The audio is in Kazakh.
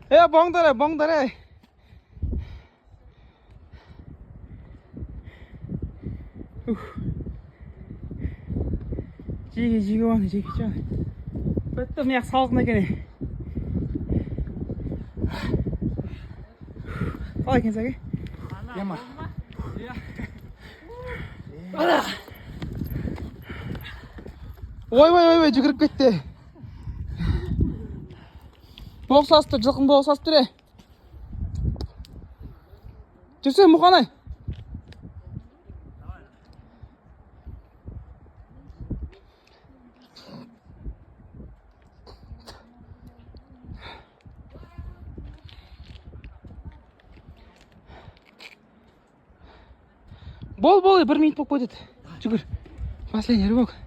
멍다래. Жиге оны, жиге жаны. Бітті мияқ салқын екен. Қалай екен сәке? Ема. Ой, жүгіріп кетті. Боқ састы, жылқын боқ састы. Жүрсе, мұқанай. Бол, 1 минут болып кетеді. Жүгір. Последний рывок.